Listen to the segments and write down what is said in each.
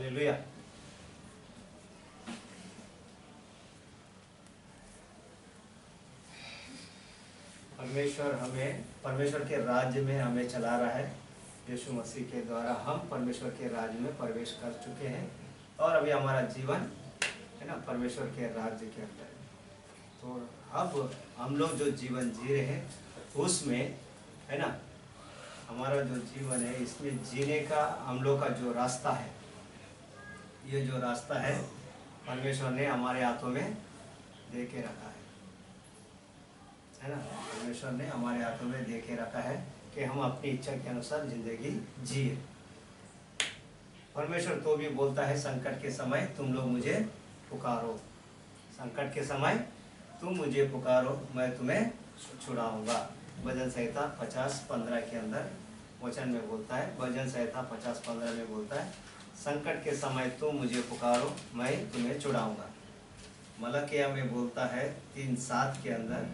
Hallelujah. परमेश्वर के राज्य में हमें चला रहा है। यीशु मसीह के द्वारा हम परमेश्वर के राज्य में प्रवेश कर चुके हैं और अभी हमारा जीवन है ना परमेश्वर के राज्य के अंदर है। तो अब हम लोग जो जीवन जी रहे हैं उसमें है ना हमारा जो जीवन है इसमें जीने का हम लोग का जो रास्ता है, ये जो रास्ता है परमेश्वर ने हमारे हाथों में दे के रखा है ना। परमेश्वर ने हमारे हाथों में दे के रखा है कि हम अपनी इच्छा के अनुसार जिंदगी जिए। परमेश्वर तो भी बोलता है संकट के समय तुम लोग मुझे पुकारो, संकट के समय तुम मुझे पुकारो मैं तुम्हें छुड़ाऊंगा। भजन संहिता 50:15 के अंदर वचन में बोलता है, भजन संहिता 50:15 में बोलता है संकट के समय तुम मुझे पुकारो मैं तुम्हें छुड़ाऊंगा। मलकिया में बोलता है 3:7 के अंदर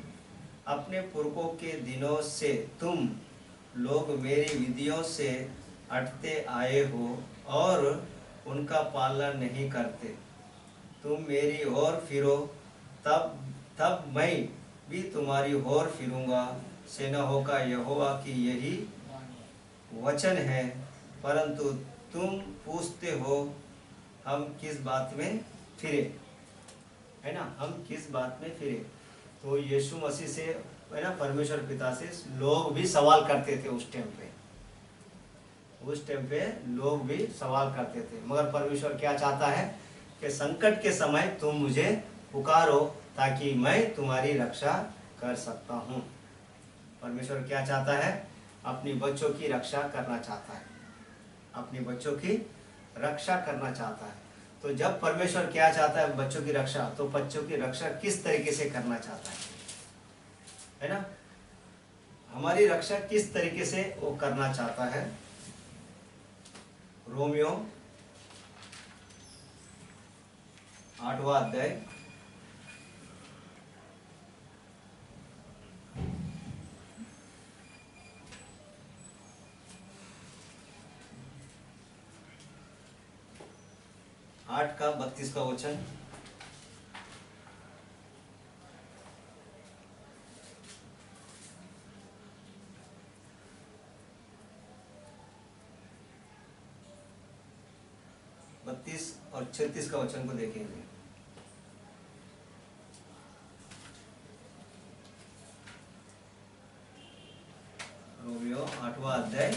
अपने पुरखों के दिनों से तुम लोग मेरी विधियों से हटते आए हो और उनका पालन नहीं करते। तुम मेरी ओर फिरो तब मैं भी तुम्हारी ओर फिरूंगा। सेनाओं का यहोवा की यही वचन है। परंतु तुम पूछते हो हम किस बात में फिरे, है ना, हम किस बात में फिरे। तो यीशु मसीह से है ना परमेश्वर पिता से लोग भी सवाल करते थे उस टाइम पे लोग भी सवाल करते थे। मगर परमेश्वर क्या चाहता है कि संकट के समय तुम मुझे पुकारो ताकि मैं तुम्हारी रक्षा कर सकता हूँ। परमेश्वर क्या चाहता है, अपनी बच्चों की रक्षा करना चाहता है, अपनी बच्चों की रक्षा करना चाहता है। तो जब परमेश्वर क्या चाहता है बच्चों की रक्षा, तो बच्चों की रक्षा किस तरीके से करना चाहता है ना, हमारी रक्षा किस तरीके से वो करना चाहता है। रोमियो 8वां अध्याय 8 का 32 का वचन। और 36 का वचन को देखेंगे। रोमियो 8वां अध्याय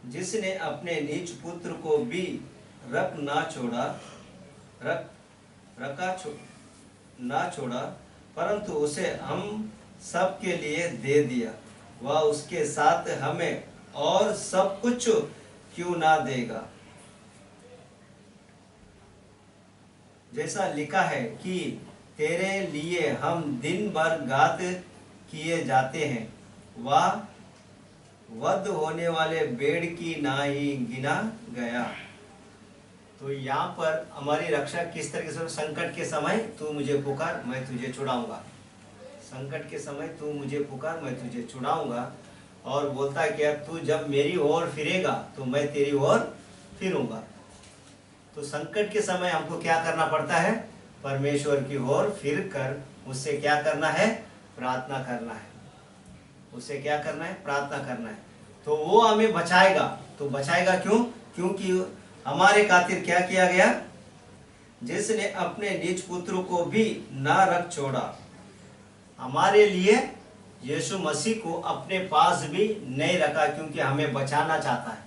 'जिसने अपने निज पुत्र को भी ना छोड़ा परंतु उसे हम सब के लिए दे दिया, वह उसके साथ हमें और सब कुछ क्यों ना देगा। जैसा लिखा है कि तेरे लिए हम दिन भर घात किए जाते हैं, वह वध होने वाले भेड़ की ना ही गिना गया। तो यहाँ पर हमारी रक्षा किस तरीके से, संकट के समय तू मुझे पुकार मैं तुझे छुड़ाऊंगा, संकट के समय तू मुझे पुकार मैं तुझे छुड़ाऊंगा। और बोलता है क्या, तू जब मेरी ओर फिरेगा तो मैं तेरी ओर फिरूंगा। तो संकट के समय हमको क्या करना पड़ता है, परमेश्वर की ओर फिर कर उससे क्या करना है, प्रार्थना करना है, उससे क्या करना है, प्रार्थना करना है। तो वो हमें बचाएगा। तो बचाएगा क्यों, क्योंकि हमारे खातिर क्या किया गया, जिसने अपने निज पुत्र को भी ना रख छोड़ा। हमारे लिए यीशु मसीह को अपने पास भी नहीं रखा, क्योंकि हमें बचाना चाहता है,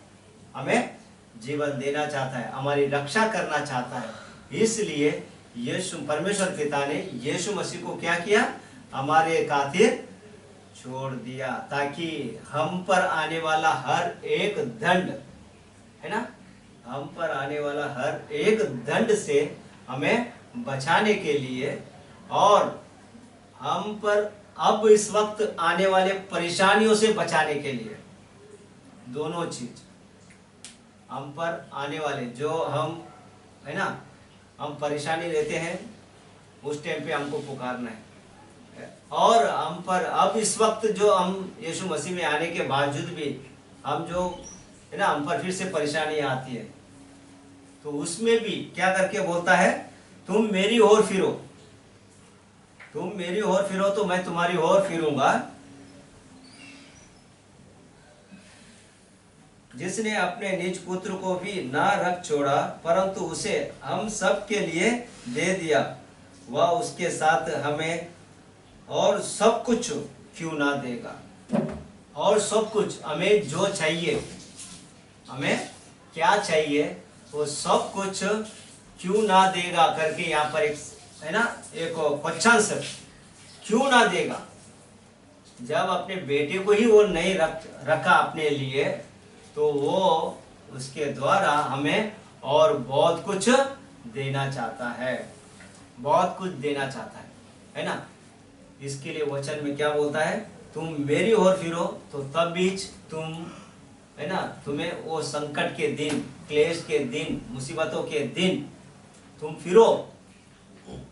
हमें जीवन देना चाहता है, हमारी रक्षा करना चाहता है। इसलिए यीशु परमेश्वर पिता ने यीशु मसीह को क्या किया, हमारे खातिर छोड़ दिया, ताकि हम पर आने वाला हर एक दंड है ना, हम पर आने वाला हर एक दंड से हमें बचाने के लिए और हम पर अब इस वक्त आने वाले परेशानियों से बचाने के लिए, दोनों चीज हम पर आने वाले जो हम है ना हम परेशानी लेते हैं उस टाइम पे हमको पुकारना है। और हम पर अब इस वक्त जो हम यीशु मसीह में आने के बावजूद भी हम जो है ना, हम पर फिर से परेशानी आती है, तो उसमें भी क्या करके बोलता है, तुम मेरी ओर फिरो, तुम मेरी ओर फिरो तो मैं तुम्हारी ओर फिरूंगा। जिसने अपने निज पुत्र को भी ना रख छोड़ा परंतु उसे हम सब के लिए दे दिया, वह उसके साथ हमें और सब कुछ क्यों ना देगा। और सब कुछ हमें जो चाहिए, हमें क्या चाहिए वो सब कुछ क्यों ना देगा करके यहाँ पर एक है ना, एक क्वेश्चन से, क्यों ना देगा। जब अपने बेटे को ही वो नहीं रखा अपने लिए, तो वो उसके द्वारा हमें और बहुत कुछ देना चाहता है, बहुत कुछ देना चाहता है ना। इसके लिए वचन में क्या बोलता है, तुम मेरी ओर फिरो तो तब बीच तुम है ना, तुम्हें वो संकट के दिन, क्लेश के दिन, मुसीबतों के दिन तुम फिरो,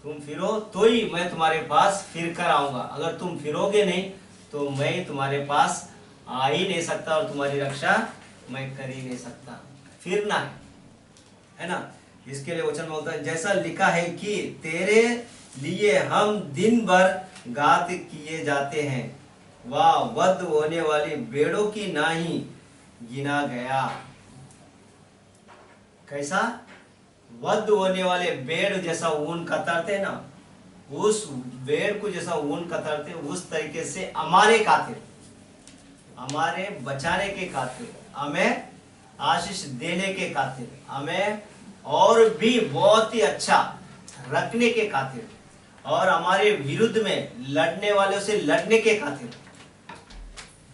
तुम फिरो तो ही मैं तुम्हारे पास फिर कर आऊंगा। अगर तुम फिरोगे नहीं तो मैं तुम्हारे पास आ ही नहीं सकता और तुम्हारी रक्षा मैं कर ही नहीं सकता। फिरना है ना। इसके लिए वचन बोलता है, जैसा लिखा है कि तेरे लिए हम दिन भर गात किए जाते हैं, वह वध होने वाली भेड़ों की नाही गिना गया। कैसा? वध होने वाले भेड़ जैसा ऊन कतरते ना, उस भेड़ को जैसा ऊन कतरते उस तरीके से हमारे खातिर, हमारे बचाने के खातिर, हमें आशीष देने के खातिर, हमें और भी बहुत ही अच्छा रखने के खातिर, और हमारे विरुद्ध में लड़ने वालों से लड़ने के खातिर,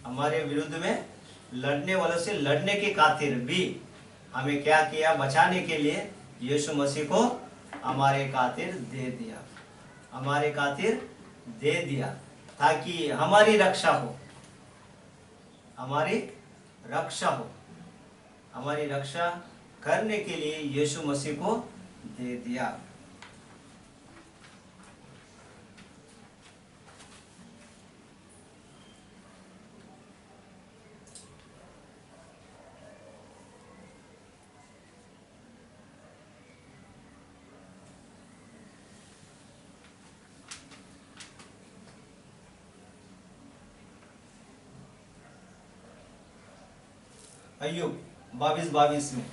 हमारे विरुद्ध में लड़ने वालों से लड़ने के खातिर भी हमें क्या किया, बचाने के लिए यीशु मसीह को हमारे खातिर दे दिया, हमारे खातिर दे दिया, ताकि हमारी रक्षा हो, हमारी रक्षा हो। हमारी रक्षा करने के लिए यीशु मसीह को दे दिया। अय्यूब 22:22 में,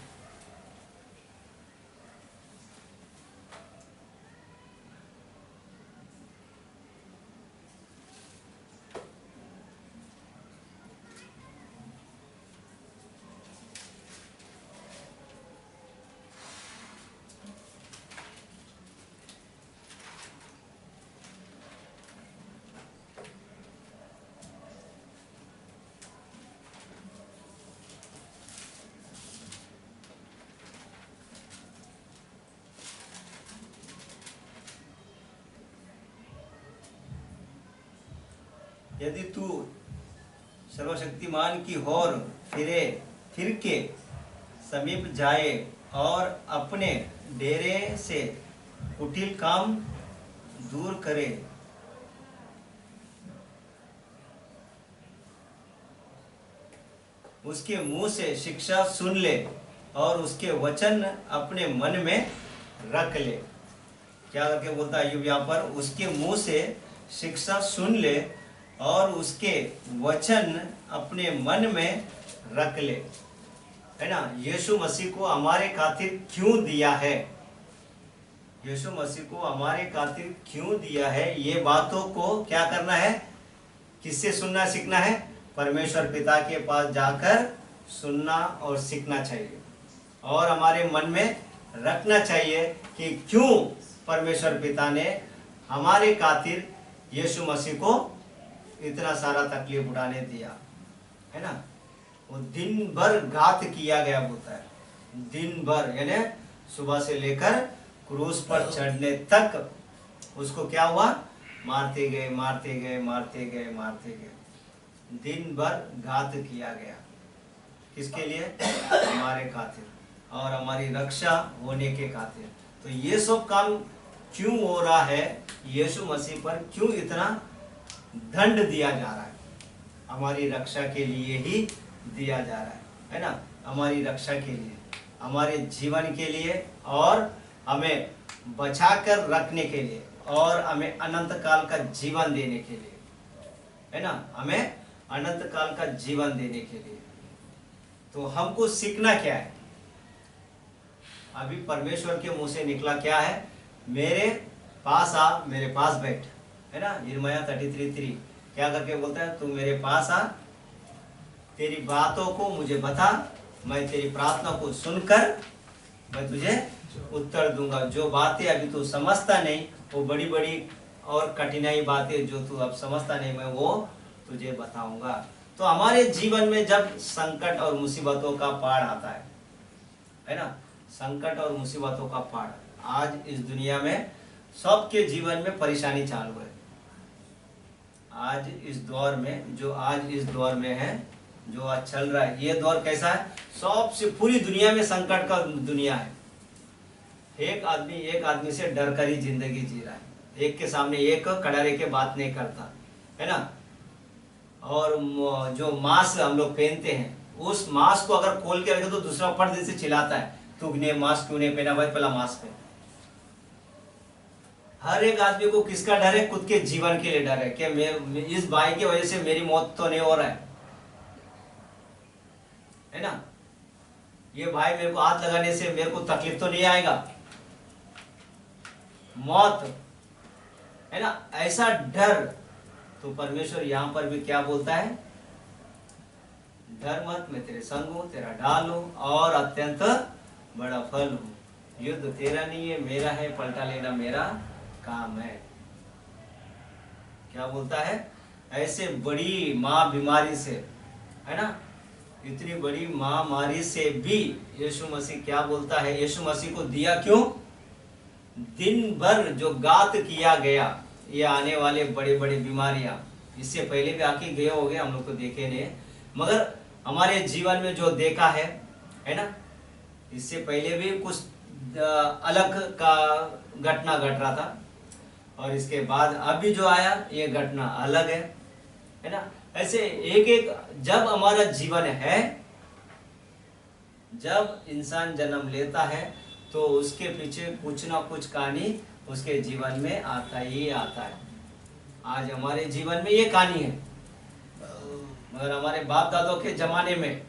यदि तू सर्वशक्तिमान की ओर फिर के समीप जाए और अपने डेरे से कुटिल काम दूर करे, उसके मुंह से शिक्षा सुन ले और उसके वचन अपने मन में रख ले। क्या करके बोलता है अय्यूब यहाँ पर, उसके मुंह से शिक्षा सुन ले और उसके वचन अपने मन में रख ले, है ना। यीशु मसीह को हमारे खातिर क्यों दिया है, यीशु मसीह को हमारे खातिर क्यों दिया है, ये बातों को क्या करना है, किससे सुनना सीखना है, परमेश्वर पिता के पास जाकर सुनना और सीखना चाहिए, और हमारे मन में रखना चाहिए कि क्यों परमेश्वर पिता ने हमारे खातिर यीशु मसीह को इतना सारा तकलीफ उठाने दिया, है ना। वो दिन भर घात किया गया होता है, दिन भर, यानी सुबह से लेकर क्रूस पर चढ़ने तक उसको क्या हुआ, मारते गए मारते गए मारते गए मारते गए, दिन भर घात किया गया। किसके लिए? हमारे खातिर और हमारी रक्षा होने के खातिर। तो ये सब काम क्यों हो रहा है, यीशु मसीह पर क्यों इतना दंड दिया जा रहा है, हमारी रक्षा के लिए ही दिया जा रहा है ना, हमारी रक्षा के लिए, हमारे जीवन के लिए, और हमें बचाकर रखने के लिए, और हमें अनंत काल का जीवन देने के लिए, है ना, हमें अनंत काल का जीवन देने के लिए। तो हमको सीखना क्या है? अभी परमेश्वर के मुंह से निकला क्या है? मेरे पास आ, मेरे पास बैठ, है ना, यिर्मयाह 33:3 क्या करके बोलता है? तू मेरे पास आ, तेरी बातों को मुझे बता, मैं तेरी प्रार्थना को सुनकर मैं तुझे उत्तर दूंगा। जो बातें अभी तू समझता नहीं, वो बड़ी बड़ी और कठिनाई बातें जो तू अब समझता नहीं, मैं वो तुझे बताऊंगा। तो हमारे जीवन में जब संकट और मुसीबतों का पहाड़ आता है ना, संकट और मुसीबतों का पहाड़, आज इस दुनिया में सबके जीवन में परेशानी चालू है। आज इस दौर में, जो आज इस दौर में है, जो आज चल रहा है, ये दौर कैसा है? सबसे पूरी दुनिया में संकट का दुनिया है। एक आदमी से डर कर ही जिंदगी जी रहा है, एक के सामने एक खड़ा रह के बात नहीं करता, है ना। और जो मास्क हम लोग पहनते हैं, उस मास्क को अगर खोल के रखे तो दूसरा फट से चिल्लाता है, तुमने मास्क क्यों नहीं पहना भाई, पहला मास्क पहन। हर एक आदमी को किसका डर है? खुद के जीवन के लिए डर है कि मैं इस भाई की वजह से मेरी मौत तो नहीं हो रहा है ना, ये भाई मेरे को हाथ लगाने से मेरे को तकलीफ तो नहीं आएगा, मौत, है ना, ऐसा डर। तो परमेश्वर यहाँ पर भी क्या बोलता है? डर मत, मैं तेरे संग हूं, तेरा ढाल हूं और अत्यंत बड़ा फल हूं। युद्ध तेरा नहीं है, मेरा है, पलटा लेना मेरा काम है। क्या बोलता है? ऐसे बड़ी माँ बीमारी से, है ना, इतनी बड़ी महामारी से भी यीशु मसीह क्या बोलता है? यीशु मसीह को दिया क्यों? दिन भर जो घात किया गया, ये आने वाले बड़े बड़े बीमारियां इससे पहले भी आके गए हो गए, हम लोग तो देखे नहीं, मगर हमारे जीवन में जो देखा है ना, इससे पहले भी कुछ अलग का घटना घट रहा था, और इसके बाद अभी जो आया ये घटना अलग है ना। ऐसे एक एक जब हमारा जीवन है, जब इंसान जन्म लेता है तो उसके पीछे कुछ ना कुछ कहानी उसके जीवन में आता ही आता है। आज हमारे जीवन में ये कहानी है, मगर हमारे बाप दादों के जमाने में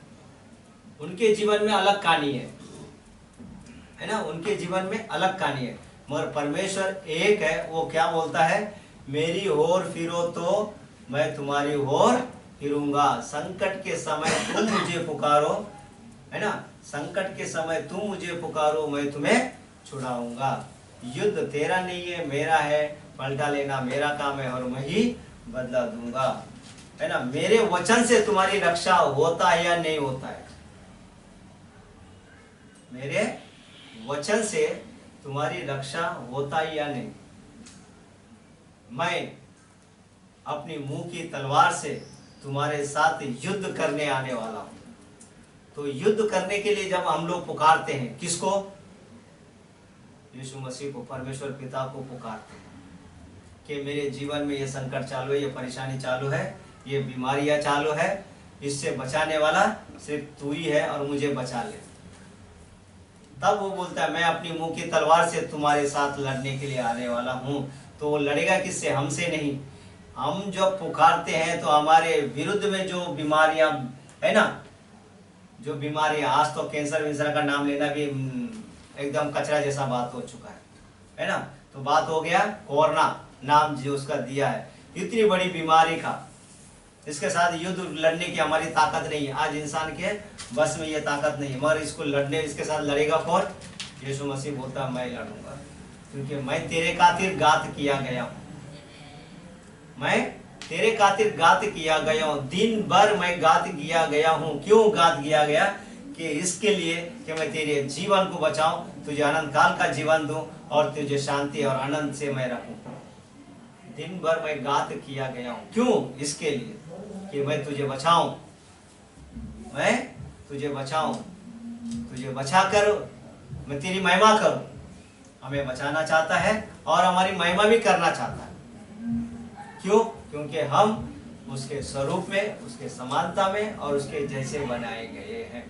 उनके जीवन में अलग कहानी है ना, उनके जीवन में अलग कहानी है। मगर परमेश्वर एक है, वो क्या बोलता है? मेरी ओर फिरो तो मैं तुम्हारी ओर फिरूंगा। संकट के समय तुम मुझे पुकारो, है ना, संकट के समय तुम मुझे पुकारो, मैं तुम्हें छुड़ाऊंगा। युद्ध तेरा नहीं है, मेरा है, पलटा लेना मेरा काम है, और मैं ही बदला दूंगा, है ना। मेरे वचन से तुम्हारी रक्षा होता है या नहीं होता है? मेरे वचन से तुम्हारी रक्षा होता है या नहीं? मैं अपनी मुंह की तलवार से तुम्हारे साथ युद्ध करने आने वाला हूं। तो युद्ध करने के लिए जब हम लोग पुकारते हैं, किसको? यीशु मसीह को, परमेश्वर पिता को पुकारते हैं कि मेरे जीवन में ये संकट चालू है, ये परेशानी चालू है, ये बीमारियां चालू है, इससे बचाने वाला सिर्फ तू ही है, और मुझे बचा ले। तब वो बोलता है मैं अपनी मुंह की तलवार से तुम्हारे साथ लड़ने के लिए आने वाला हूं। तो वो लड़ेगा किससे? हमसे नहीं। हम जब पुकारते हैं तो हमारे विरुद्ध में जो बीमारियां है ना, जो बीमारियां, आज तो कैंसर विंसर का नाम लेना भी एकदम कचरा जैसा बात हो चुका है ना। तो बात हो गया कोरोना नाम जो उसका दिया है, इतनी बड़ी बीमारी का, इसके साथ युद्ध लड़ने की हमारी ताकत नहीं है। आज इंसान के बस में ये ताकत नहीं है, मगर इसको लड़ने, इसके साथ लड़ेगा कौन? यीशु मसीह बोलता है मैं लड़ूंगा, क्योंकि मैं तेरे खातिर घात किया गया हूं, मैं तेरे खातिर घात किया गया हूं, दिन भर मैं घात किया गया हूं। क्यों घात किया गया? कि इसके लिए कि मैं तेरे जीवन को बचाऊं, तुझे अनंत काल का जीवन दूं, और तुझे शांति और आनंद से मैं रखूं। दिन भर मैं घात किया गया हूं। क्यों? इसके लिए कि मैं तुझे बचाऊं, मैं तुझे बचाऊं, तुझे बचा कर मैं तेरी महिमा करूं, हमें बचाना चाहता है और हमारी महिमा भी करना चाहता है। क्यों? क्योंकि हम उसके स्वरूप में, उसके समानता में और उसके जैसे बनाए गए हैं।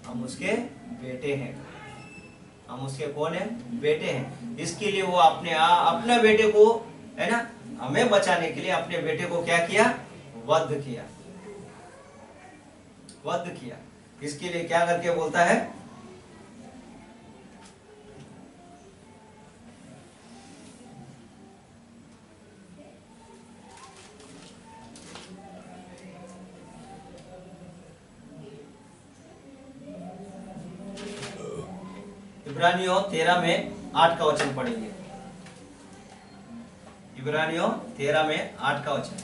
हम उसके बेटे हैं। हम उसके कौन है? बेटे हैं। इसके लिए वो अपने बेटे को, है ना, हमें बचाने के लिए अपने बेटे को क्या किया? वध किया। वध किया। इसके लिए क्या करके बोलता है? इब्रानियों 13 में 8 का वचन पढ़ेंगे। इब्रानियों 13 में 8 का वचन।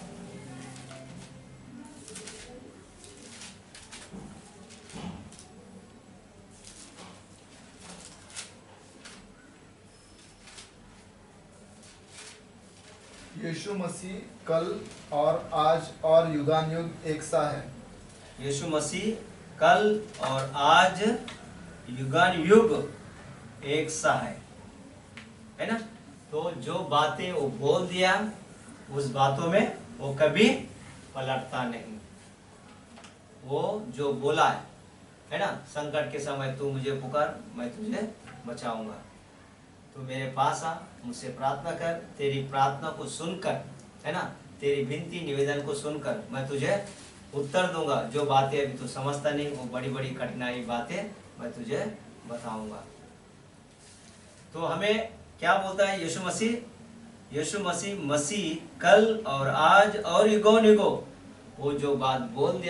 यीशु मसीह कल और आज और युगानुयुग एक सा है। यीशु मसीह कल और आज युगानुयुग एक सा है ना। तो जो बातें वो बोल दिया, उस बातों में वो कभी पलटता नहीं। वो जो बोला है ना, संकट के समय तू मुझे पुकार, मैं तुझे बचाऊंगा। तू मेरे पास आ, मुझसे प्रार्थना कर, तेरी प्रार्थना को सुनकर, है ना, तेरी विनती निवेदन को सुनकर मैं तुझे उत्तर दूंगा। जो बातें अभी तू समझता नहीं, वो बड़ी बड़ी कठिनाई बातें मैं तुझे बताऊंगा। तो हमें क्या बोलता है यीशु मसीह? यीशु मसीह कल और आज और युगों-युगों वो जो बात बोल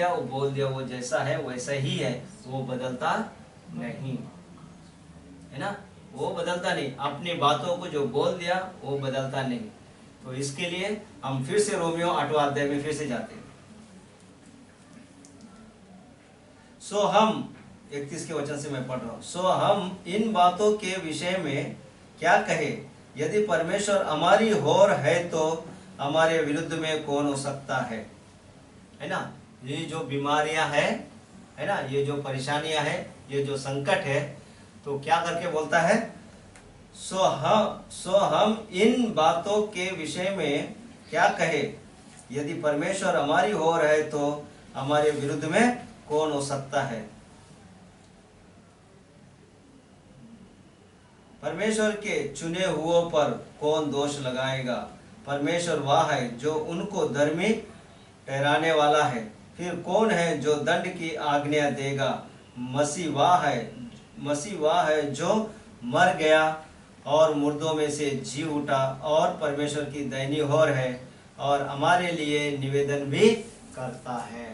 दिया वो जैसा है वैसा ही है। वो बदलता नहीं, है ना। वो बदलता नहीं। अपनी बातों को जो बोल दिया वो बदलता नहीं। तो इसके लिए हम फिर से रोमियो 8वां अध्याय में फिर से जाते हैं। सो हम 31 के वचन से मैं पढ़ रहा हूँ। सो हम इन बातों के विषय में क्या कहे? यदि परमेश्वर हमारी ओर है तो हमारे विरुद्ध में कौन हो सकता है ना। ये जो बीमारियां है ना, ये जो परेशानियां है, ये जो संकट है, तो क्या करके बोलता है? सो हम इन बातों के विषय में क्या कहे? यदि परमेश्वर हमारी ओर है तो हमारे विरुद्ध में कौन हो सकता है। परमेश्वर के चुने हुओं पर कौन दोष लगाएगा? परमेश्वर वह है जो उनको धर्मी ठहराने वाला है। फिर कौन है जो दंड की आज्ञा देगा? मसीह वह है जो मर गया और मुर्दों में से जी उठा और परमेश्वर की दाहिनी ओर है और हमारे लिए निवेदन भी करता है।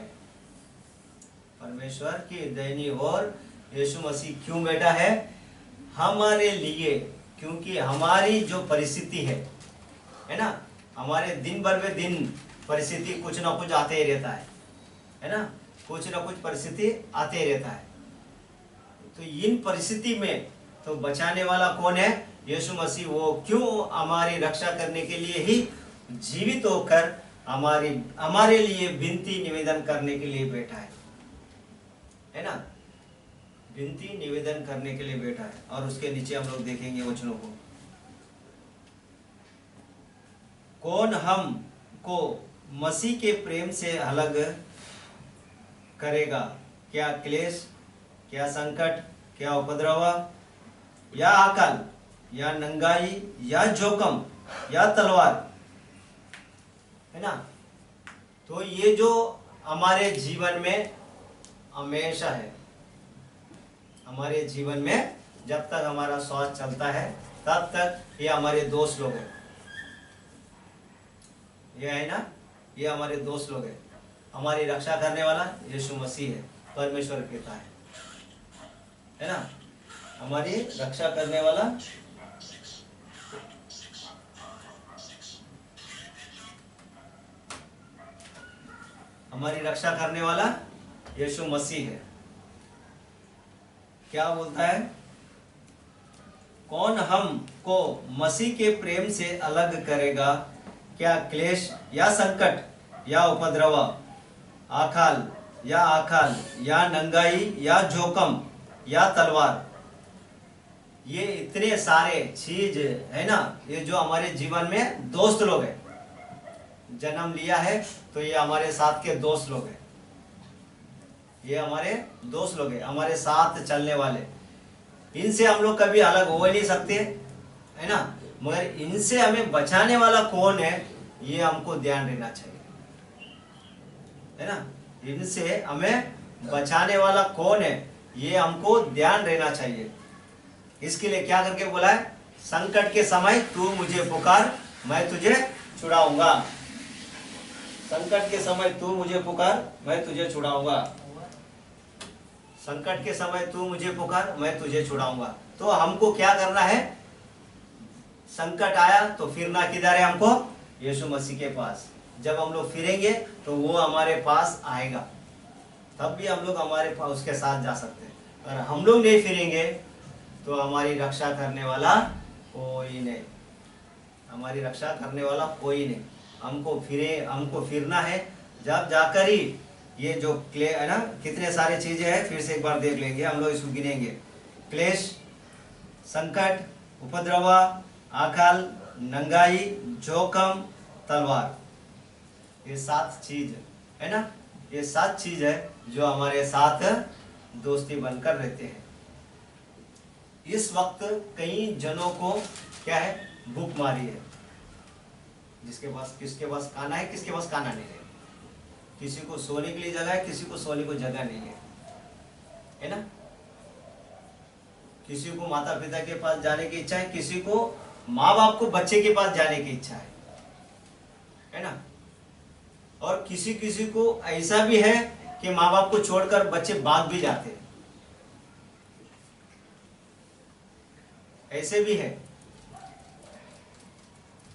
परमेश्वर की दाहिनी ओर यीशु मसीह क्यों बैठा है? हमारे लिए। क्योंकि हमारी जो परिस्थिति है ना, हमारे दिन भर में दिन परिस्थिति कुछ ना कुछ आते ही रहता है ना, कुछ ना कुछ परिस्थिति आते ही रहता है। तो इन परिस्थिति में तो बचाने वाला कौन है? यीशु मसीह। वो क्यों हमारी रक्षा करने के लिए ही जीवित होकर हमारे लिए विनती निवेदन करने के लिए बैठा है ना। विनती निवेदन करने के लिए बैठा है। और उसके नीचे हम लोग देखेंगे वचनों को। कौन हमको मसीह के प्रेम से अलग करेगा? क्या क्लेश, क्या संकट, क्या उपद्रव, या अकाल, या नंगाई, या जोखम, या तलवार, है ना। तो ये जो हमारे जीवन में हमेशा है, हमारे जीवन में जब तक हमारा श्वास चलता है तब तक ये हमारे दोस्त लोग हैं। ये है ना, ये हमारे दोस्त लोग हैं। हमारी रक्षा करने वाला यीशु मसीह है, परमेश्वर पिता है ना। हमारी रक्षा करने वाला यीशु मसीह है। क्या बोलता है? कौन हमको मसीह के प्रेम से अलग करेगा? क्या क्लेश, या संकट, या उपद्रव, अकाल, या नंगाई, या जोखम, या तलवार। ये इतने सारे चीज है ना, ये जो हमारे जीवन में दोस्त लोग हैं, जन्म लिया है तो ये हमारे साथ के दोस्त लोग हैं, ये हमारे दोस्त लोग हैं, हमारे साथ चलने वाले। इनसे हम लोग कभी अलग हो नहीं सकते, है ना, मगर इनसे हमें बचाने वाला कौन है ये हमको ध्यान देना चाहिए, है ना। इनसे हमें बचाने वाला कौन है ये हमको ध्यान रहना चाहिए। इसके लिए क्या करके बोला है, संकट के समय तू मुझे पुकार मैं तुझे छुड़ाऊंगा। संकट के समय तू मुझे पुकार मैं तुझे छुड़ाऊंगा। संकट के समय तू मुझे पुकार मैं तुझे छुड़ाऊंगा। तो हमको क्या करना है, संकट आया तो फिरना किधर है, हमको यीशु मसीह के पास। जब हम लोग फिरेंगे तो वो हमारे पास आएगा, तब भी हम लोग हमारे पास उसके साथ जा सकते हैं। अगर हम लोग नहीं फिरेंगे तो हमारी रक्षा करने वाला कोई नहीं, हमारी रक्षा करने वाला कोई नहीं। हमको फिरना है, जब जाकर ही ये जो क्ले है ना, कितने सारे चीजें हैं फिर से एक बार देख लेंगे हम लोग, इसको गिनेंगे। क्लेश, संकट, उपद्रव, आकाल, नंगाई, जोखम, तलवार, ये 7 चीज है ना, ये 7 चीज है जो हमारे साथ दोस्ती बनकर रहते हैं। इस वक्त कई जनों को क्या है, भूख मारी है, किसके पास खाना है, किसके पास खाना नहीं है, किसी को सोने के लिए जगह है, किसी को सोने को जगह नहीं है ना। किसी को माता पिता के पास जाने की इच्छा है, किसी को माँ बाप को बच्चे के पास जाने की इच्छा है ना। और किसी किसी को ऐसा भी है कि माँ बाप को छोड़कर बच्चे भाग भी जाते हैं, ऐसे भी है।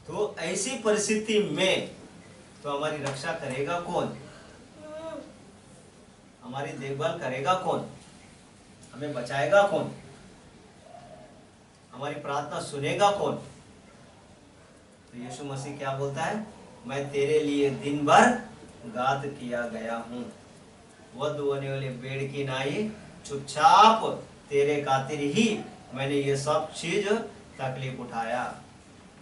तो ऐसी परिस्थिति में तो हमारी रक्षा करेगा कौन, हमारी देखभाल करेगा कौन, हमें बचाएगा कौन, हमारी प्रार्थना सुनेगा कौन। तो यीशु मसीह क्या बोलता है, मैं तेरे लिए दिन भर गात किया गया हूँ, वध होने वाले पेड़ की नाई चुपचाप तेरे खातिर ही मैंने ये सब चीज तकलीफ उठाया।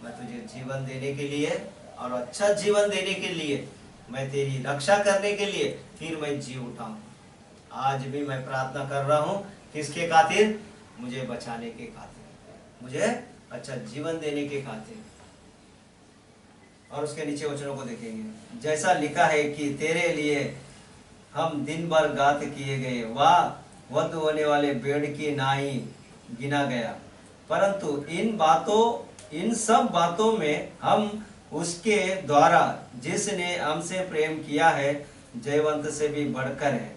मैं तुझे जीवन देने के लिए और अच्छा जीवन देने के लिए, मैं तेरी रक्षा करने के लिए फिर मैं जी उठा हूँ। आज भी मैं प्रार्थना कर रहा हूँ, किसके खातिर, मुझे बचाने के खातिर, मुझे अच्छा जीवन देने के खातिर। और उसके नीचे वचनों को देखेंगे, जैसा लिखा है कि तेरे लिए हम दिन भर गात किए गए, वाह वध होने वाले भेड़ की नाई गिना गया। परंतु इन सब बातों में हम उसके द्वारा जिसने हमसे प्रेम किया है जयवंत से भी बढ़कर है,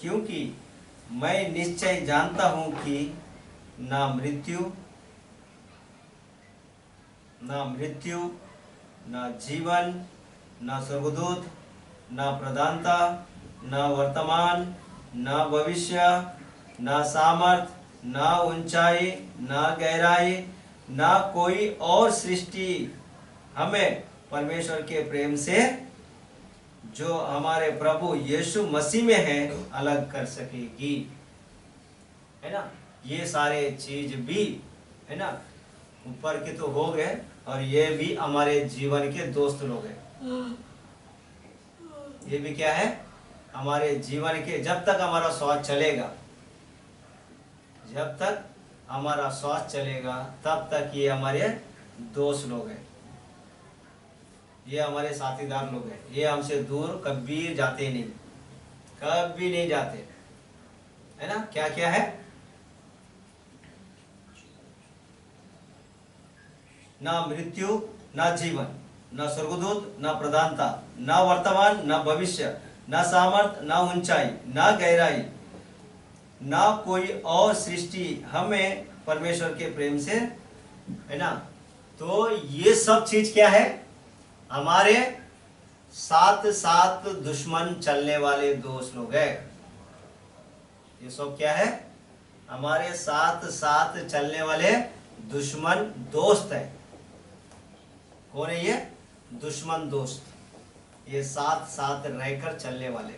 क्योंकि मैं निश्चय जानता हूं कि ना मृत्यु ना जीवन ना स्वर्गदूत ना प्रधानता ना वर्तमान ना भविष्य ना सामर्थ ना ऊंचाई ना गहराई ना कोई और सृष्टि हमें परमेश्वर के प्रेम से जो हमारे प्रभु यीशु मसीह में है अलग कर सकेगी, है ना। ये सारे चीज भी है ना, ऊपर के तो हो गए, और ये भी हमारे जीवन के दोस्त लोग हैं। ये भी क्या है, हमारे जीवन के, जब तक हमारा श्वास चलेगा, जब तक हमारा श्वास चलेगा तब तक ये हमारे दोस्त लोग हैं, ये हमारे साथीदार लोग हैं। ये हमसे दूर कभी जाते नहीं, कभी नहीं जाते, है ना। क्या क्या है, ना मृत्यु ना जीवन ना स्वर्गदूत ना प्रधानता ना वर्तमान ना भविष्य ना सामर्थ ना ऊंचाई ना गहराई ना कोई और सृष्टि हमें परमेश्वर के प्रेम से, है ना। तो ये सब चीज क्या है, हमारे साथ साथ दुश्मन चलने वाले दोस्त लोग हैं। ये सब क्या है, हमारे साथ साथ चलने वाले दुश्मन दोस्त है। कौन है ये दुश्मन दोस्त, ये साथ साथ रहकर चलने वाले,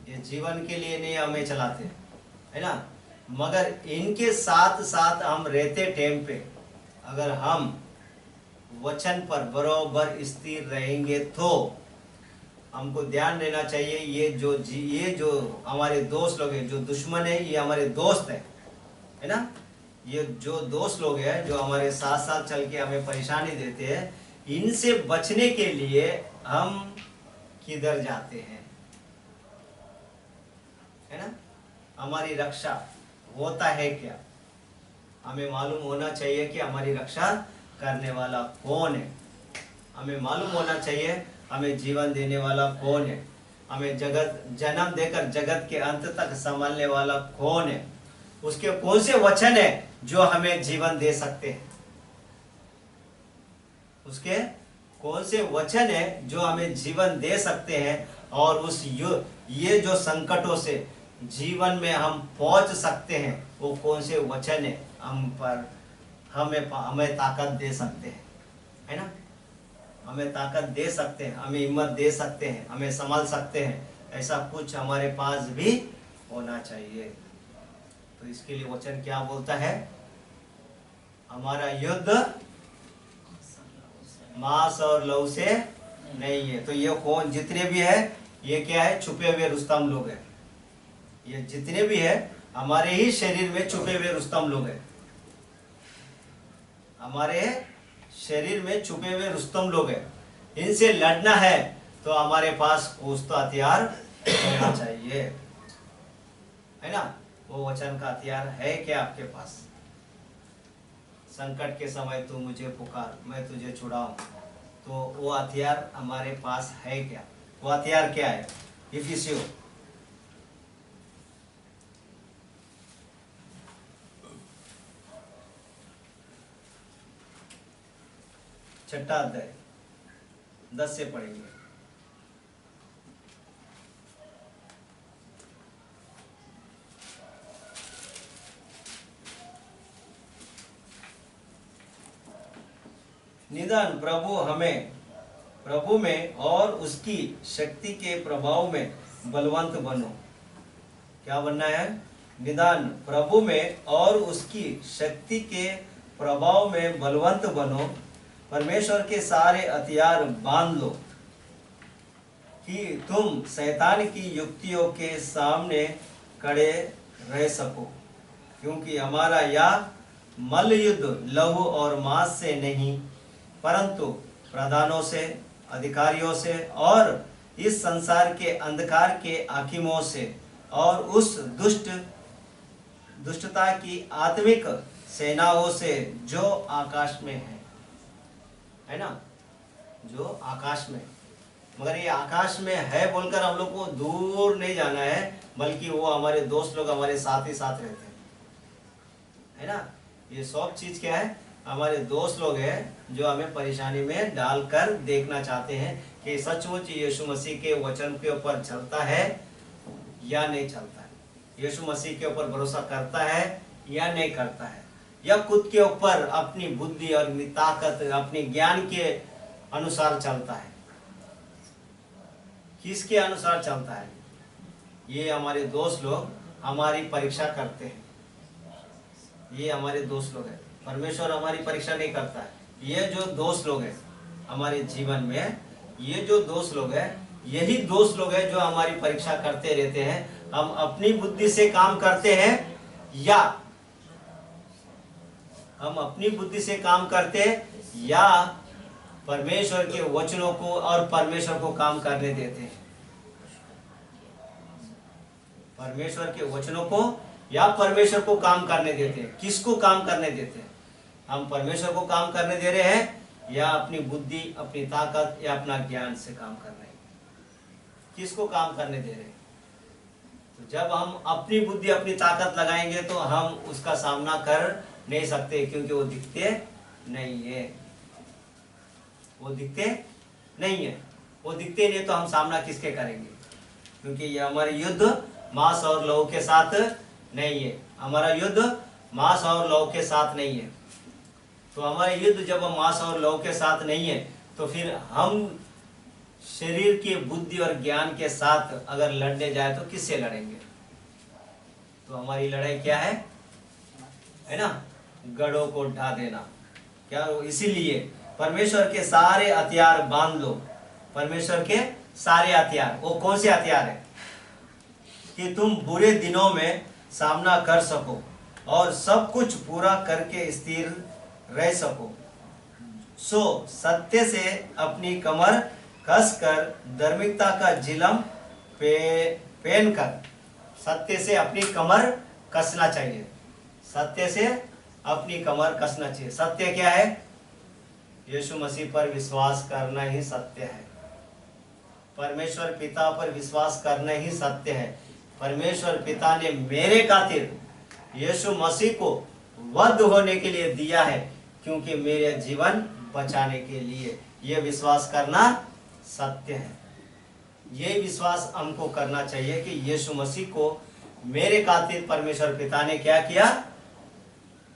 ये जीवन के लिए नहीं हमें चलाते, है ना, मगर इनके साथ साथ हम रहते टाइम पे अगर हम वचन पर बराबर स्थिर रहेंगे तो हमको ध्यान देना चाहिए, ये जो हमारे दोस्त लोग हैं, जो दुश्मन है ये हमारे दोस्त है ना। ये जो दोस्त लोग हैं जो हमारे साथ साथ चल के हमें परेशानी देते हैं, इनसे बचने के लिए हम किधर जाते हैं, है ना। हमारी रक्षा होता है क्या, हमें मालूम होना चाहिए कि हमारी रक्षा करने वाला कौन है। हमें मालूम होना चाहिए हमें जीवन देने वाला कौन है, हमें जगत जन्म देकर जगत के अंत तक संभालने वाला कौन है, उसके कौन से वचन है जो हमें जीवन दे सकते हैं, उसके कौन से वचन है जो हमें जीवन दे सकते हैं, और ये जो संकटों से जीवन में हम पहुंच सकते हैं, वो कौन से वचन है हम पर हमें ताकत दे सकते हैं, है ना। हमें ताकत दे सकते हैं, हमें हिम्मत दे सकते हैं, हमें संभाल सकते हैं, ऐसा कुछ हमारे पास भी होना चाहिए। तो इसके लिए वचन क्या बोलता है, हमारा युद्ध मांस और लहू से नहीं है। तो ये कौन जितने भी है ये क्या है, छुपे हुए रुस्तम लोग हैं। ये जितने भी है हमारे ही शरीर में छुपे हुए रुस्तम लोग हैं, हमारे शरीर में छुपे हुए रुस्तम लोग हैं। इनसे लड़ना है तो हमारे पास कुछ तो हथियार होना चाहिए, है ना। वो वचन का हथियार है क्या आपके पास। संकट के समय तू मुझे पुकार, मैं तुझे छुड़ाऊं, तो वो हथियार हमारे पास है क्या, वो हथियार क्या है। इफिसियों 6 अध्याय 10 से पढ़ेंगे। निदान प्रभु में और उसकी शक्ति के प्रभाव में बलवंत बनो। क्या बनना है, निदान प्रभु में और उसकी शक्ति के प्रभाव में बलवंत बनो। परमेश्वर के सारे हथियार बांध लो कि तुम शैतान की युक्तियों के सामने खड़े रह सको, क्योंकि हमारा यह मल्ल युद्ध लहू और मांस से नहीं, परंतु प्रधानों से, अधिकारियों से और इस संसार के अंधकार के हाकिमों से और उस दुष्टता की आत्मिक सेनाओं से जो आकाश में है ना, जो आकाश में। मगर ये आकाश में है बोलकर हम लोग को दूर नहीं जाना है, बल्कि वो हमारे दोस्त लोग हमारे साथ ही साथ रहते हैं, है ना। ये सब चीज क्या है, हमारे दोस्त लोग हैं जो हमें परेशानी में डालकर देखना चाहते हैं कि सचमुच यीशु मसीह के वचन के ऊपर चलता है या नहीं चलता है, यीशु मसीह के ऊपर भरोसा करता है या नहीं करता है, या खुद के ऊपर अपनी बुद्धि और अपनी ताकत अपने ज्ञान के अनुसार चलता है, किसके अनुसार चलता है। ये हमारे दोस्त लोग हमारी परीक्षा करते हैं, ये हमारे दोस्त लोग हैं। परमेश्वर हमारी परीक्षा नहीं करता है। ये जो दोस्त लोग हैं हमारे जीवन में, ये जो दोस्त लोग हैं, यही दोस्त लोग हैं जो हमारी परीक्षा करते रहते हैं। हम अपनी बुद्धि से काम करते हैं या हम अपनी बुद्धि से काम करते हैं या परमेश्वर के वचनों को और परमेश्वर को काम करने देते हैं। परमेश्वर के वचनों को या परमेश्वर को काम करने देते हैं। किसको काम करने देते हैं, हम परमेश्वर को काम करने दे रहे हैं या अपनी बुद्धि, अपनी ताकत या अपना ज्ञान से काम कर रहे हैं, किसको काम करने दे रहे हैं। तो जब हम अपनी बुद्धि अपनी ताकत लगाएंगे तो हम उसका सामना कर नहीं सकते, क्योंकि वो दिखते नहीं है, वो दिखते नहीं है, वो दिखते नहीं तो हम सामना किसके करेंगे, क्योंकि ये हमारे युद्ध मांस और लहू के साथ नहीं है। हमारा युद्ध मांस और लहू के साथ नहीं है। तो हमारा युद्ध जब मांस और लहू के साथ नहीं है तो फिर हम शरीर की बुद्धि और ज्ञान के साथ अगर लड़ने जाए तो किससे लड़ेंगे। तो हमारी लड़ाई क्या है ना, गढ़ों को ढा देना। क्या, इसीलिए परमेश्वर के सारे हथियार बांध लो। परमेश्वर के सारे हथियार, वो कौन से हथियार है कि तुम बुरे दिनों में सामना कर सको और सब कुछ पूरा करके स्थिर रह सको। सो सत्य से अपनी कमर कसकर धार्मिकता का झिलम पहन कर, सत्य से अपनी कमर कसना चाहिए। सत्य से अपनी कमर कसना चाहिए। सत्य क्या है? यीशु मसीह पर विश्वास करना ही सत्य है। परमेश्वर पिता पर विश्वास करना ही सत्य है। परमेश्वर पिता ने मेरे खातिर यीशु मसीह को वध होने के लिए दिया है, क्योंकि मेरे जीवन बचाने के लिए। यह विश्वास करना सत्य है। यह विश्वास हमको करना चाहिए कि यीशु मसीह को मेरे खातिर परमेश्वर पिता ने क्या किया?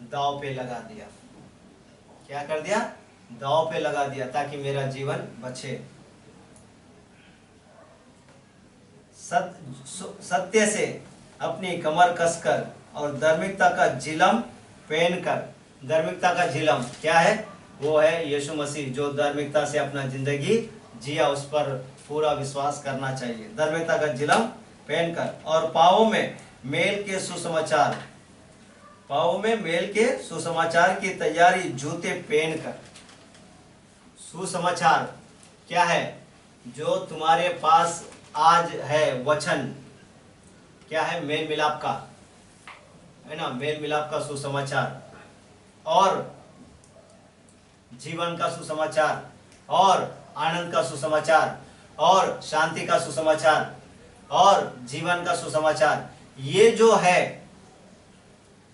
दांव पे लगा दिया। क्या कर दिया? दांव पे लगा दिया, ताकि मेरा जीवन बचे। सत्य से अपनी कमर कसकर और धार्मिकता का झिलम पहनकर। धार्मिकता का झिलम क्या है? वो है यीशु मसीह, जो धार्मिकता से अपना जिंदगी जिया, उस पर पूरा विश्वास करना चाहिए। धार्मिकता का झिलम पहनकर और पाँवों में मेल के सुसमाचार, पाँवों में मेल के सुसमाचार की तैयारी जूते पहनकर। सुसमाचार क्या है? जो तुम्हारे पास आज है वचन, क्या है? मेल मिलाप का, है ना, मेल मिलाप का सुसमाचार और जीवन का सुसमाचार और आनंद का सुसमाचार और शांति का सुसमाचार और जीवन का सुसमाचार। ये जो है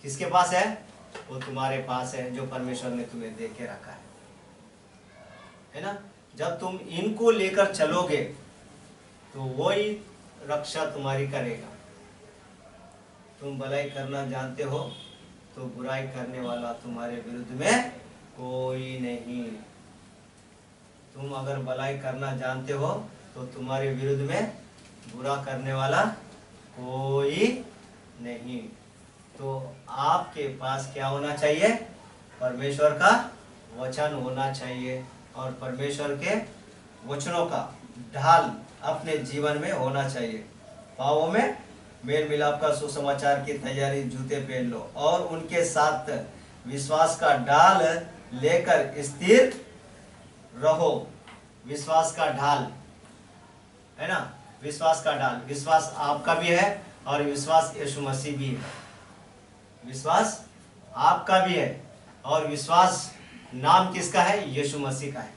किसके पास है? वो तुम्हारे पास है, जो परमेश्वर ने तुम्हें दे के रखा है ना। जब तुम इनको लेकर चलोगे तो वही रक्षा तुम्हारी करेगा। तुम भलाई करना जानते हो तो बुराई करने वाला तुम्हारे विरुद्ध में कोई नहीं। तुम अगर भलाई करना जानते हो तो तुम्हारे विरुद्ध में बुरा करने वाला कोई नहीं। तो आपके पास क्या होना चाहिए? परमेश्वर का वचन होना चाहिए और परमेश्वर के वचनों का ढाल अपने जीवन में होना चाहिए। पाँवों में मेल मिलाप का सुसमाचार की तैयारी जूते पहन लो और उनके साथ विश्वास का ढाल लेकर स्थिर रहो। विश्वास का ढाल, है ना, विश्वास का ढाल। विश्वास आपका भी है और विश्वास यीशु मसीह भी है। विश्वास आपका भी है और विश्वास नाम किसका है? यीशु मसीह का है।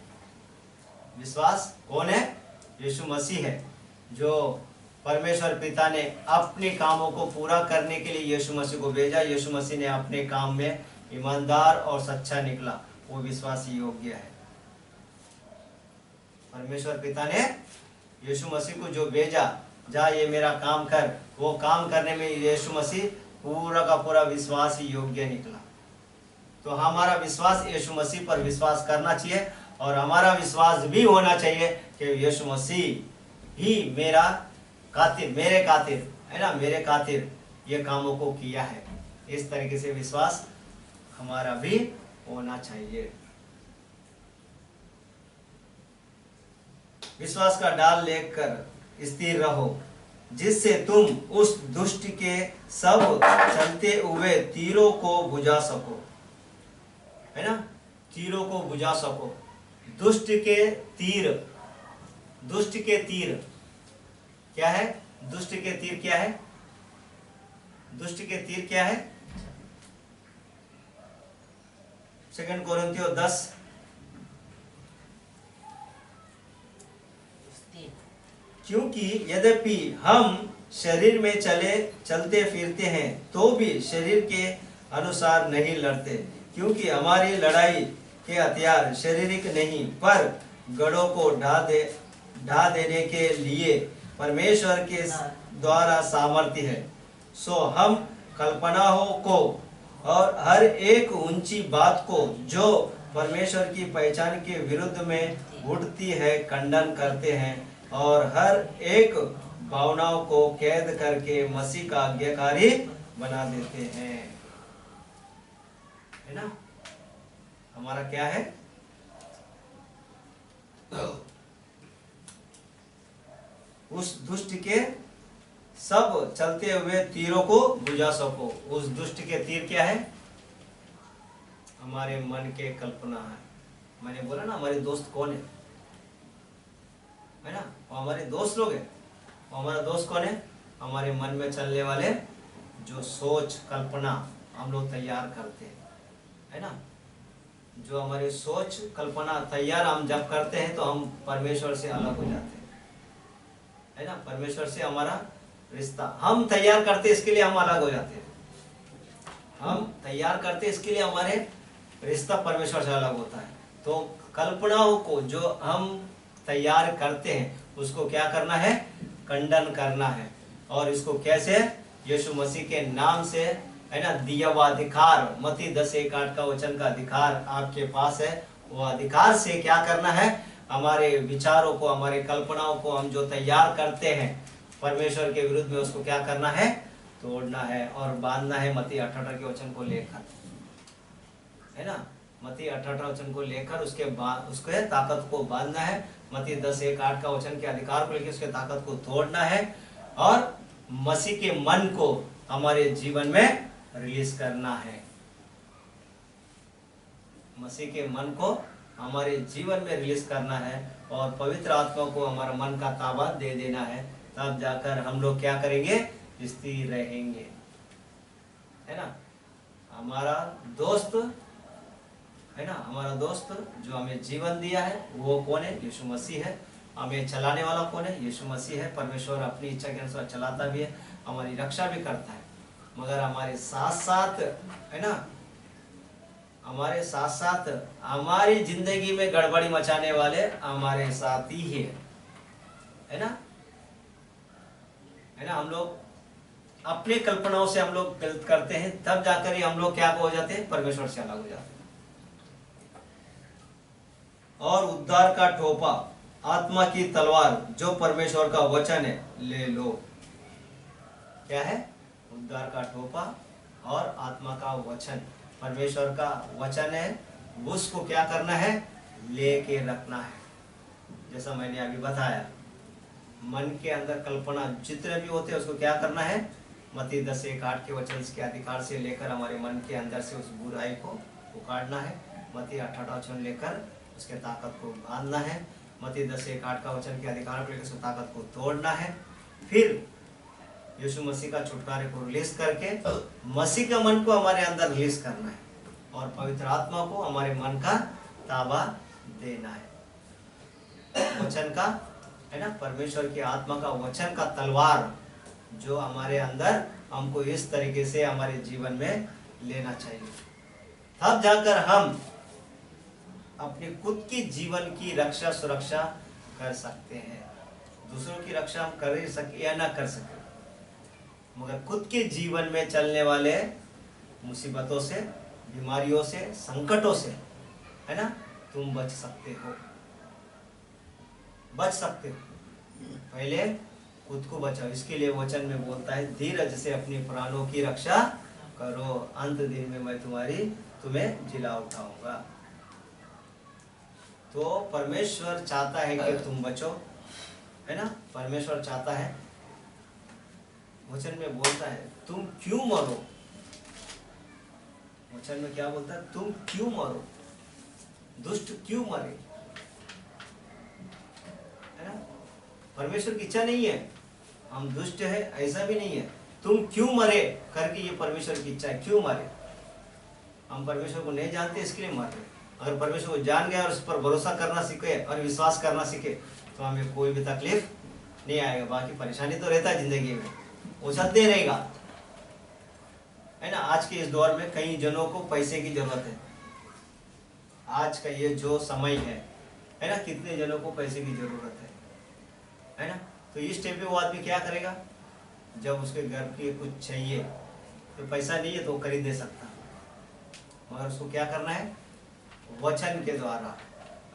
विश्वास कौन है? यीशु मसीह है, जो परमेश्वर पिता ने अपने कामों को पूरा करने के लिए यीशु मसीह को भेजा। यीशु मसीह ने अपने काम में ईमानदार और सच्चा निकला, वो विश्वास योग्य है। परमेश्वर पिता ने यीशु मसीह को जो भेजा, जा ये मेरा काम कर, वो काम करने में यीशु मसीह पूरा का पूरा विश्वास योग्य निकला। तो हमारा विश्वास यीशु मसीह पर विश्वास करना चाहिए और हमारा विश्वास भी होना चाहिए कि यीशु मसीह ही मेरे खातिर, है ना, मेरे खातिर ये कामों को किया है। इस तरीके से विश्वास हमारा भी होना चाहिए। विश्वास का ढाल लेकर स्थिर रहो, जिससे तुम उस दुष्ट के सब चलते हुए तीरों को बुझा सको, है ना, तीरों को बुझा सको। दुष्ट के तीर, दुष्ट के तीर क्या है? दुष्ट के तीर क्या है? दुष्ट के तीर क्या है? 2 कोरिन्थियों 10 क्योंकि यद्यपि हम शरीर में चलते फिरते हैं तो भी शरीर के अनुसार नहीं लड़ते, क्योंकि हमारी लड़ाई के हथियार शारीरिक नहीं पर गढ़ों को ढा देने के लिए परमेश्वर के द्वारा सामर्थ्य है। सो हम कल्पनाओं को और हर एक ऊंची बात को जो परमेश्वर की पहचान के विरुद्ध में उठती है खंडन करते हैं और हर एक भावनाओं को कैद करके मसीह का आज्ञाकारी बना देते हैं, है ना। हमारा क्या है, उस दुष्ट के सब चलते हुए तीरों को बुझा सको। उस दुष्ट के तीर क्या है, हमारे मन के कल्पना है। मैंने बोला ना हमारे दोस्त कौन है ना, वो हमारे दोस्त लोग हैं। हमारा दोस्त कौन है, हमारे मन में चलने वाले जो सोच कल्पना हम लोग तैयार करते हैं, है ना। जो हमारी सोच कल्पना तैयार हम जब करते हैं तो हम परमेश्वर से अलग हो जाते हैं, है ना। परमेश्वर से हमारा रिश्ता हम तैयार करते, इसके लिए हम अलग हो जाते हैं। हम तैयार करते, इसके लिए हमारे रिश्ता परमेश्वर से अलग होता है। तो कल्पनाओं को जो हम तैयार करते हैं उसको क्या करना है, खंडन करना है। और इसको कैसे, यीशु मसीह के नाम से, है ना, दिया हुआ अधिकार, मत्ती 10:1-8 का वचन का अधिकार आपके पास है। वो अधिकार से क्या करना है, हमारे विचारों को, हमारे कल्पनाओं को हम जो तैयार करते हैं परमेश्वर के विरुद्ध में, उसको क्या करना है, तोड़ना है और बांधना है। मत्ती 18 के वचन को लेकर, है ना, मत्ती 18 वचन को लेकर उसके बाद उसके ताकत को बांधना है। मत्ती 10:1-8 का वचन के अधिकार को लेकर उसके ताकत को तोड़ना है और मसीह के मन को हमारे जीवन में रिलीज करना है। मसीह के मन को हमारे जीवन में रिलीज करना है और पवित्र आत्मा को हमारा मन का ताबा दे देना है। तब जाकर हम लोग क्या करेंगे, स्थिर रहेंगे, है ना। हमारा दोस्त, है ना, हमारा दोस्त जो हमें जीवन दिया है वो कौन है, यीशु मसीह है। हमें चलाने वाला कौन है, यीशु मसीह है। परमेश्वर अपनी इच्छा के अनुसार चलाता भी है, हमारी रक्षा भी करता है। मगर हमारे साथ साथ, है ना, हमारे साथ साथ हमारी जिंदगी में गड़बड़ी मचाने वाले हमारे साथ ही है ना, है ना। हम लोग अपने कल्पनाओं से हम लोग गलत करते हैं, तब जाकर ही हम लोग क्या हो जाते हैं, परमेश्वर से अलग हो जाते हैं। और उद्धार का टोपा, आत्मा की तलवार जो परमेश्वर का वचन है, ले लो। क्या है, उद्धार का टोपा और आत्मा का वचन, परमेश्वर का वचन है, उसको क्या करना है, लेके रखना है। जैसा मैंने अभी बताया, मन के अंदर कल्पना जितने भी होते हैं उसको क्या करना है, मत्ती 10:1-8 के वचन के अधिकार से लेकर हमारे मन के अंदर से उस बुराई को उखाड़ना है। मत्ती 18 वचन लेकर उसके ताकत को बांधना है। मत्ती 10:1-8 का वचन के अधिकार को लेकर उसकी ताकत को तोड़ना है। फिर यीशु मसीह का छुटकारे को रिलीज करके मसीह का मन को हमारे अंदर रिलीज करना है और पवित्र आत्मा को हमारे मन का ताबा देना है। वचन का, है ना, परमेश्वर की आत्मा का वचन का तलवार जो हमारे अंदर हमको इस तरीके से हमारे जीवन में लेना चाहिए। तब जाकर हम अपने खुद की जीवन की रक्षा सुरक्षा कर सकते हैं। दूसरों की रक्षा हम कर ही सके या ना कर सके, मगर खुद के जीवन में चलने वाले मुसीबतों से, बीमारियों से, संकटों से, है ना, तुम बच सकते हो, बच सकते हो। पहले खुद को बचाओ। इसके लिए वचन में बोलता है, धीरज से अपने प्राणों की रक्षा करो, अंत दिन में मैं तुम्हें जिला उठाऊंगा। तो परमेश्वर चाहता है कि तुम बचो, है ना। परमेश्वर चाहता है, वचन में बोलता है, तुम क्यों मरो। वचन में क्या बोलता है, तुम क्यों मरो, दुष्ट क्यों मरे, है ना। परमेश्वर की इच्छा नहीं है हम दुष्ट है, ऐसा भी नहीं है। तुम क्यों मरे करके ये परमेश्वर की इच्छा है, क्यों मरे। हम परमेश्वर को नहीं जानते, इसके लिए मर रहे। अगर परमेश्वर को जान गया और उस पर भरोसा करना सीखे और विश्वास करना सीखे तो हमें कोई भी तकलीफ नहीं आएगा। बाकी परेशानी तो रहता है जिंदगी में, वो चलते रहेगा, है ना। आज के इस दौर में कई जनों को पैसे की जरूरत है। आज का ये जो समय है ना, कितने जनों को पैसे की जरूरत है ना। तो इस टाइम पे वो आदमी क्या करेगा, जब उसके घर के कुछ चाहिए तो पैसा नहीं है तो वो खरीद नहीं सकता, मगर उसको क्या करना है, वचन के द्वारा,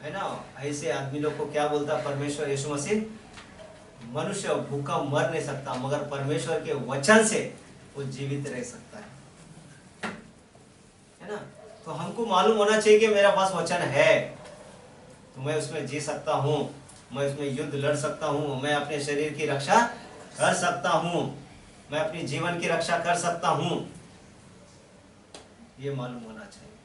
है ना। ऐसे आदमी लोग को क्या बोलता है परमेश्वर, यीशु मसीह, मनुष्य भूखा मर नहीं सकता, मगर परमेश्वर के वचन से वो जीवित रह सकता है ना। तो हमको मालूम होना चाहिए कि मेरा पास वचन है, तो मैं उसमें जी सकता हूँ, मैं उसमें युद्ध लड़ सकता हूँ, मैं अपने शरीर की रक्षा कर सकता हूँ, मैं अपनी जीवन की रक्षा कर सकता हूँ। ये मालूम होना चाहिए।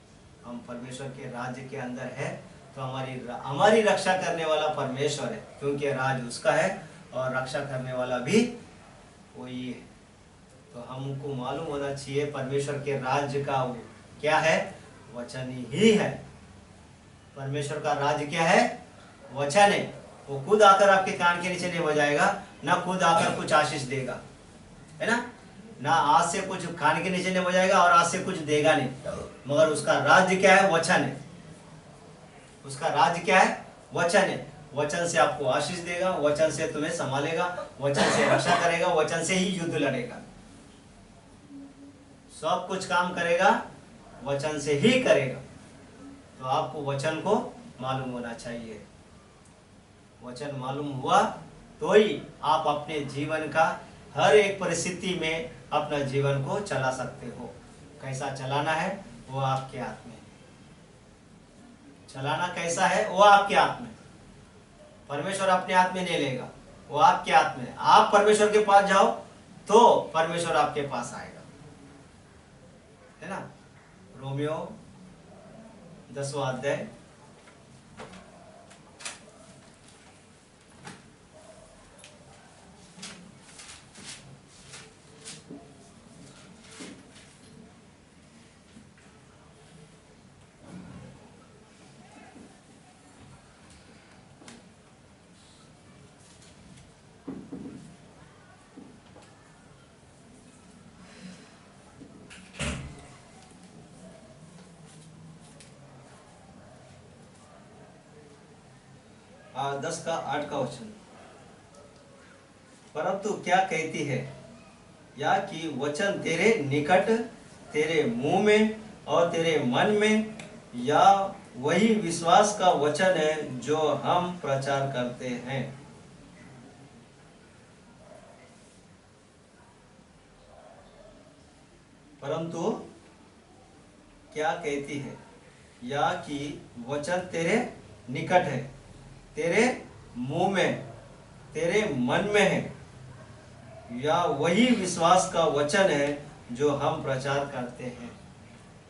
हम परमेश्वर के राज्य के अंदर है तो हमारी रक्षा करने वाला परमेश्वर है, क्योंकि राज उसका है और रक्षा करने वाला भी वही है। तो हमको मालूम होना चाहिए परमेश्वर के राज्य का क्या है, वचन ही है। परमेश्वर का राज्य क्या है, वचन है। वो खुद आकर आपके कान के नीचे नहीं बजाएगा, ना खुद आकर कुछ आशीष देगा, है ना आज से कुछ कान के नीचे नहीं बजाएगा और आज से कुछ देगा नहीं, मगर उसका राज्य क्या है, वचन है। उसका राज्य क्या है, वचन है। वचन से आपको आशीष देगा, वचन से तुम्हें संभालेगा, वचन से रक्षा करेगा, वचन से ही युद्ध लड़ेगा, सब कुछ काम करेगा वचन से ही करेगा। तो आपको वचन को मालूम होना चाहिए। वचन मालूम हुआ तो ही आप अपने जीवन का हर एक परिस्थिति में अपना जीवन को चला सकते हो। कैसा चलाना है वो आपके हाथ में, चलाना कैसा है वो आपके हाथ में। परमेश्वर अपने हाथ में नहीं लेगा, वो आपके हाथ में। आप परमेश्वर के पास जाओ तो परमेश्वर आपके पास आएगा, है ना। रोमियो 10वां अध्याय 10 का 8 का वचन। परंतु क्या कहती है, या कि वचन तेरे निकट, तेरे मुंह में और तेरे मन में, या वही विश्वास का वचन है जो हम प्रचार करते हैं। परंतु क्या कहती है, या कि वचन तेरे निकट है, तेरे मुंह में, तेरे मन में है, या वही विश्वास का वचन है जो हम प्रचार करते हैं।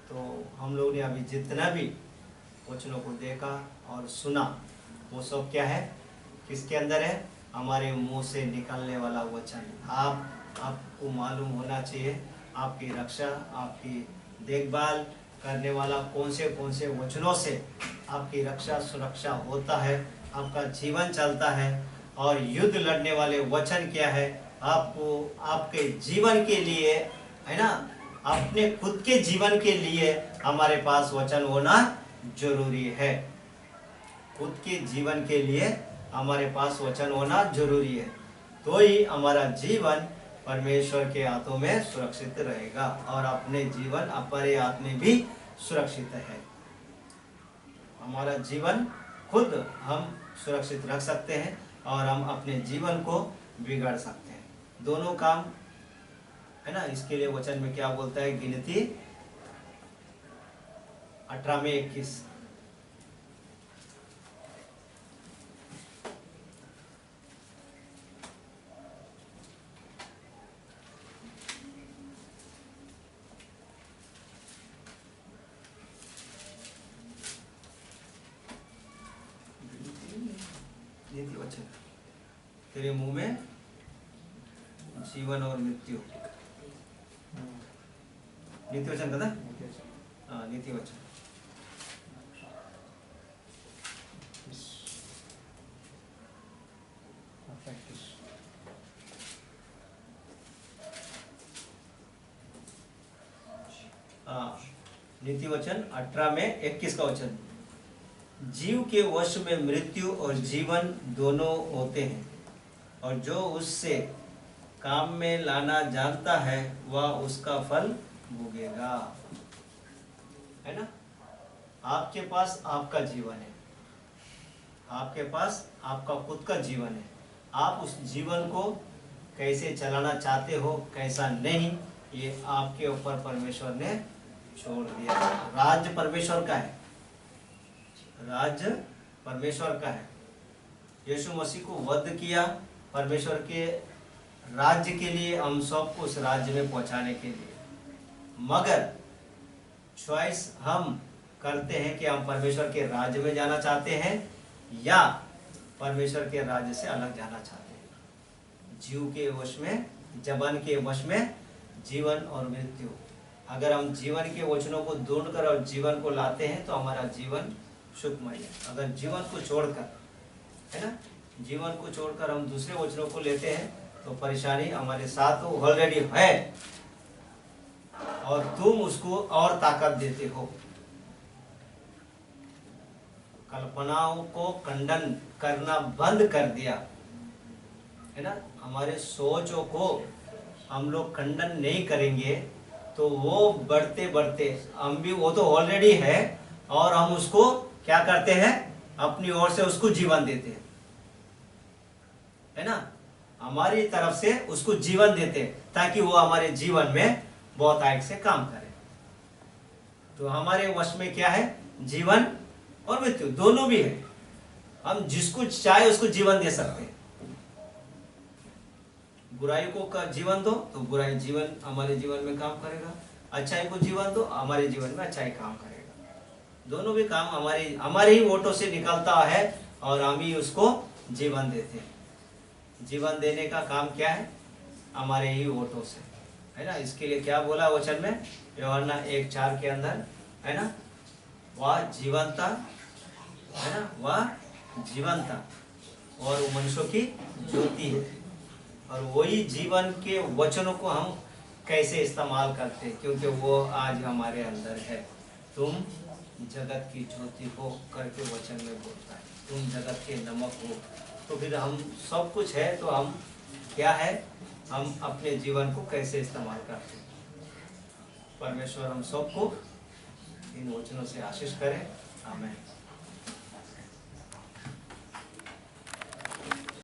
तो हम लोग ने अभी जितना भी वचनों को देखा और सुना वो सब क्या है, किसके अंदर है, हमारे मुंह से निकलने वाला वचन। आपको मालूम होना चाहिए आपकी रक्षा, आपकी देखभाल करने वाला कौन से वचनों से आपकी रक्षा सुरक्षा होता है, आपका जीवन चलता है। और युद्ध लड़ने वाले वचन क्या है, आपको आपके जीवन के लिए, है ना, अपने खुद के जीवन के लिए हमारे पास वचन होना जरूरी है। खुद के जीवन के लिए हमारे पास वचन होना जरूरी है, तो ही हमारा जीवन परमेश्वर के हाथों में सुरक्षित रहेगा और अपने जीवन अपने हाथ में भी सुरक्षित है। हमारा जीवन खुद हम सुरक्षित रख सकते हैं और हम अपने जीवन को बिगाड़ सकते हैं, दोनों काम, है ना। इसके लिए वचन में क्या बोलता है, गिनती 18 में 21। नीति वचन, तेरे मुंह में जीवन और मृत्यु। नीति वचन कहता, हाँ नीति वचन। हाँ नीति वचन 18 में 21 का वचन। जीव के वश में मृत्यु और जीवन दोनों होते हैं, और जो उससे काम में लाना जानता है वह उसका फल भोगेगा, है ना। आपके पास आपका जीवन है, आपके पास आपका खुद का जीवन है। आप उस जीवन को कैसे चलाना चाहते हो, कैसा नहीं, ये आपके ऊपर परमेश्वर ने छोड़ दिया। राज्य परमेश्वर का है, राज्य परमेश्वर का है। यीशु मसीह को वध किया परमेश्वर के राज्य के लिए, हम सबको उस राज्य में पहुंचाने के लिए। मगर चॉइस हम करते हैं कि हम परमेश्वर के राज्य में जाना चाहते हैं या परमेश्वर के राज्य से अलग जाना चाहते हैं। जीव के वश में, जबान के वश में जीवन और मृत्यु। अगर हम जीवन के वचनों को ढूंढकर और जीवन को लाते हैं तो हमारा जीवन सुखमय है। अगर जीवन को छोड़कर, है ना, जीवन को छोड़कर हम दूसरे वचनों को लेते हैं तो परेशानी हमारे साथ ऑलरेडी है और तुम उसको और ताकत देते हो। कल्पनाओं को खंडन करना बंद कर दिया, है ना। हमारे सोचों को हम लोग खंडन नहीं करेंगे तो वो बढ़ते बढ़ते हम भी, वो तो ऑलरेडी है और हम उसको क्या करते हैं, अपनी ओर से उसको जीवन देते हैं, है ना। हमारी तरफ से उसको जीवन देते हैं ताकि वो हमारे जीवन में बहुत आयक से काम करे। तो हमारे वश में क्या है, जीवन और मृत्यु दोनों भी है। हम जिसको चाहे उसको जीवन दे सकते हैं। बुराई को जीवन दो तो बुराई जीवन हमारे जीवन में काम करेगा, अच्छाई को जीवन दो हमारे जीवन में अच्छाई काम करेगा। दोनों भी काम हमारे ही वोटों से निकलता है और हम ही उसको जीवन देते हैं। जीवन देने का काम क्या है, हमारे ही वोटों से, है ना। इसके लिए क्या बोला वचन में, यूहन्ना 1:4 के अंदर, है ना, वह जीवनता, है ना, वह जीवनता और वो मनुष्यों की ज्योति है। और वही जीवन के वचनों को हम कैसे इस्तेमाल करते हैं, क्योंकि वो आज हमारे अंदर है। तुम जगत की ज्योति हो करके वचन में बोलता है, तुम जगत के नमक हो। तो फिर हम सब कुछ है तो हम क्या है, हम अपने जीवन को कैसे इस्तेमाल करते हैं। परमेश्वर हम सबको इन वचनों से आशीष करें। आमीन।